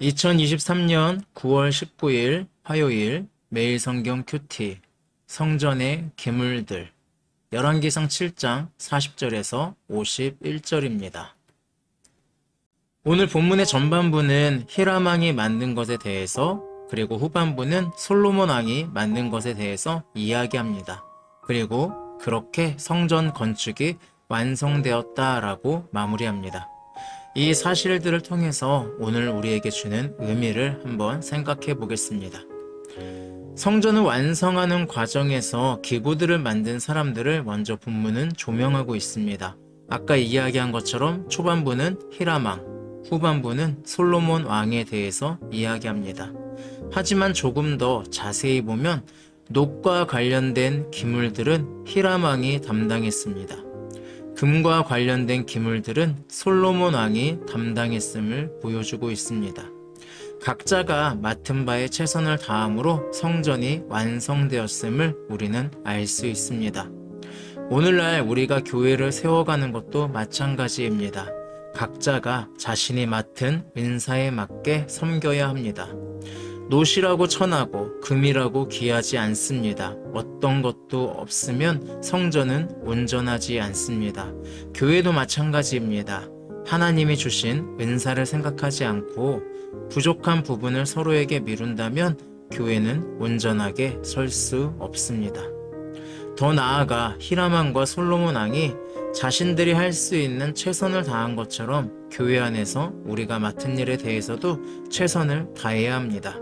2023년 9월 19일 화요일 매일 성경 큐티 성전의 기물들 열왕기상 7장 40절에서 51절입니다. 오늘 본문의 전반부는 히람 왕이 만든 것에 대해서 그리고 후반부는 솔로몬 왕이 만든 것에 대해서 이야기합니다. 그리고 그렇게 성전 건축이 완성되었다라고 마무리합니다. 이 사실들을 통해서 오늘 우리에게 주는 의미를 한번 생각해 보겠습니다. 성전을 완성하는 과정에서 기구들을 만든 사람들을 먼저 본문은 조명하고 있습니다. 아까 이야기한 것처럼 초반부는 히람 왕, 후반부는 솔로몬 왕에 대해서 이야기합니다. 하지만 조금 더 자세히 보면 녹과 관련된 기물들은 히람 왕이 담당했습니다. 금과 관련된 기물들은 솔로몬 왕이 담당했음을 보여주고 있습니다. 각자가 맡은 바에 최선을 다함으로 성전이 완성되었음을 우리는 알 수 있습니다. 오늘날 우리가 교회를 세워가는 것도 마찬가지입니다. 각자가 자신이 맡은 은사에 맞게 섬겨야 합니다. 노시라고 천하고 금이라고 귀하지 않습니다. 어떤 것도 없으면 성전은 온전하지 않습니다. 교회도 마찬가지입니다. 하나님이 주신 은사를 생각하지 않고 부족한 부분을 서로에게 미룬다면 교회는 온전하게 설 수 없습니다. 더 나아가 히람 왕과 솔로몬 왕이 자신들이 할 수 있는 최선을 다한 것처럼 교회 안에서 우리가 맡은 일에 대해서도 최선을 다해야 합니다.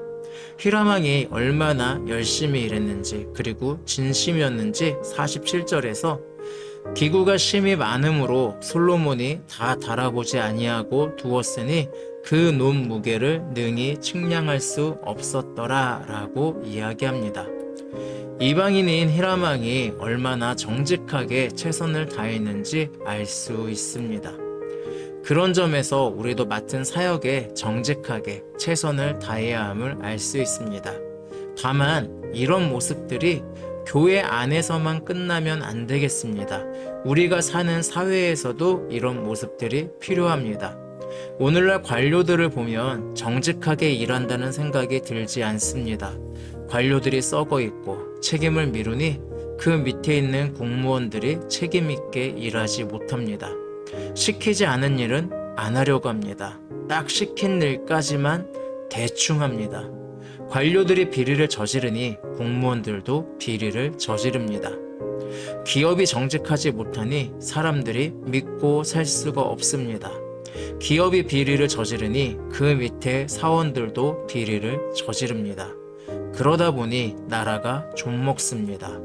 히람 왕이 얼마나 열심히 일했는지 그리고 진심이었는지 47절에서 기구가 심히 많음으로 솔로몬이 다 달아보지 아니하고 두었으니 그 논 무게를 능히 측량할 수 없었더라 라고 이야기합니다. 이방인인 히람 왕이 얼마나 정직하게 최선을 다했는지 알 수 있습니다. 그런 점에서 우리도 맡은 사역에 정직하게 최선을 다해야 함을 알 수 있습니다. 다만 이런 모습들이 교회 안에서만 끝나면 안 되겠습니다. 우리가 사는 사회에서도 이런 모습들이 필요합니다. 오늘날 관료들을 보면 정직하게 일한다는 생각이 들지 않습니다. 관료들이 썩어 있고 책임을 미루니 그 밑에 있는 공무원들이 책임 있게 일하지 못합니다. 시키지 않은 일은 안 하려고 합니다. 딱 시킨 일까지만 대충 합니다. 관료들이 비리를 저지르니 공무원들도 비리를 저지릅니다. 기업이 정직하지 못하니 사람들이 믿고 살 수가 없습니다. 기업이 비리를 저지르니 그 밑에 사원들도 비리를 저지릅니다. 그러다 보니 나라가 좀먹습니다.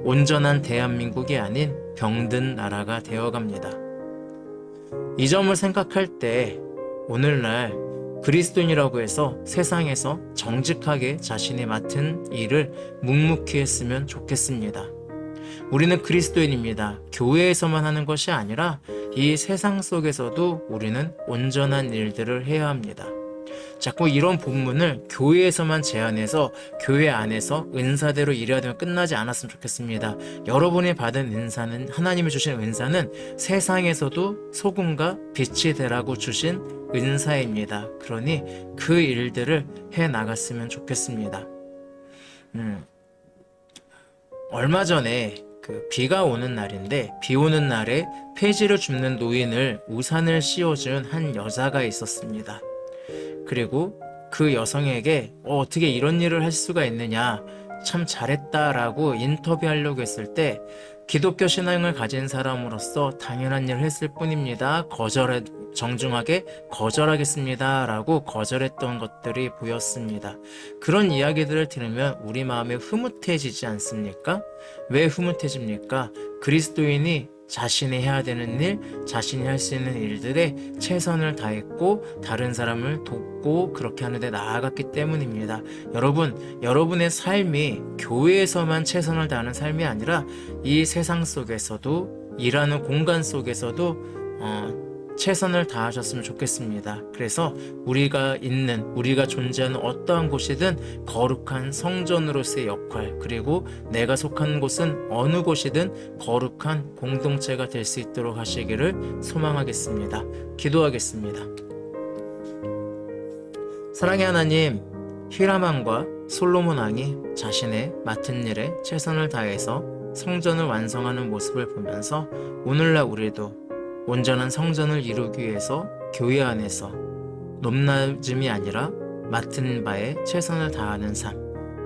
온전한 대한민국이 아닌 병든 나라가 되어갑니다. 이 점을 생각할 때 오늘날 그리스도인이라고 해서 세상에서 정직하게 자신이 맡은 일을 묵묵히 했으면 좋겠습니다. 우리는 그리스도인입니다. 교회에서만 하는 것이 아니라 이 세상 속에서도 우리는 온전한 일들을 해야 합니다. 자꾸 이런 본문을 교회에서만 제한해서 교회 안에서 은사대로 일해야 되면 끝나지 않았으면 좋겠습니다. 여러분이 받은 은사는, 하나님이 주신 은사는 세상에서도 소금과 빛이 되라고 주신 은사입니다. 그러니 그 일들을 해 나갔으면 좋겠습니다. 얼마 전에 비가 오는 날인데 비 오는 날에 폐지를 줍는 노인을 우산을 씌워준 한 여자가 있었습니다. 그리고 그 여성에게 어떻게 이런 일을 할 수가 있느냐, 참 잘했다라고 인터뷰하려고 했을 때 기독교 신앙을 가진 사람으로서 당연한 일을 했을 뿐입니다. 정중하게 거절하겠습니다 라고 거절했던 것들이 보였습니다. 그런 이야기들을 들으면 우리 마음이 흐뭇해지지 않습니까? 왜 흐뭇해집니까? 그리스도인이 자신이 해야 되는 일, 자신이 할 수 있는 일들에 최선을 다했고 다른 사람을 돕고 그렇게 하는데 나아갔기 때문입니다. 여러분, 여러분의 삶이 교회에서만 최선을 다하는 삶이 아니라 이 세상 속에서도, 일하는 공간 속에서도 최선을 다하셨으면 좋겠습니다. 그래서 우리가 존재하는 어떠한 곳이든 거룩한 성전으로서의 역할, 그리고 내가 속한 곳은 어느 곳이든 거룩한 공동체가 될 수 있도록 하시기를 소망하겠습니다. 기도하겠습니다. 사랑의 하나님, 히람왕과 솔로몬 왕이 자신의 맡은 일에 최선을 다해서 성전을 완성하는 모습을 보면서 오늘날 우리도 온전한 성전을 이루기 위해서 교회 안에서 높낮음이 아니라 맡은 바에 최선을 다하는 삶,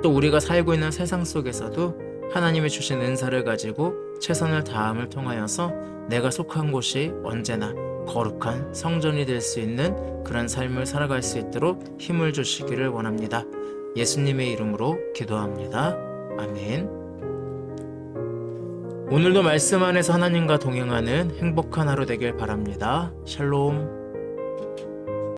또 우리가 살고 있는 세상 속에서도 하나님이 주신 은사를 가지고 최선을 다함을 통하여서 내가 속한 곳이 언제나 거룩한 성전이 될 수 있는 그런 삶을 살아갈 수 있도록 힘을 주시기를 원합니다. 예수님의 이름으로 기도합니다. 아멘. 오늘도 말씀 안에서 하나님과 동행하는 행복한 하루 되길 바랍니다. 샬롬.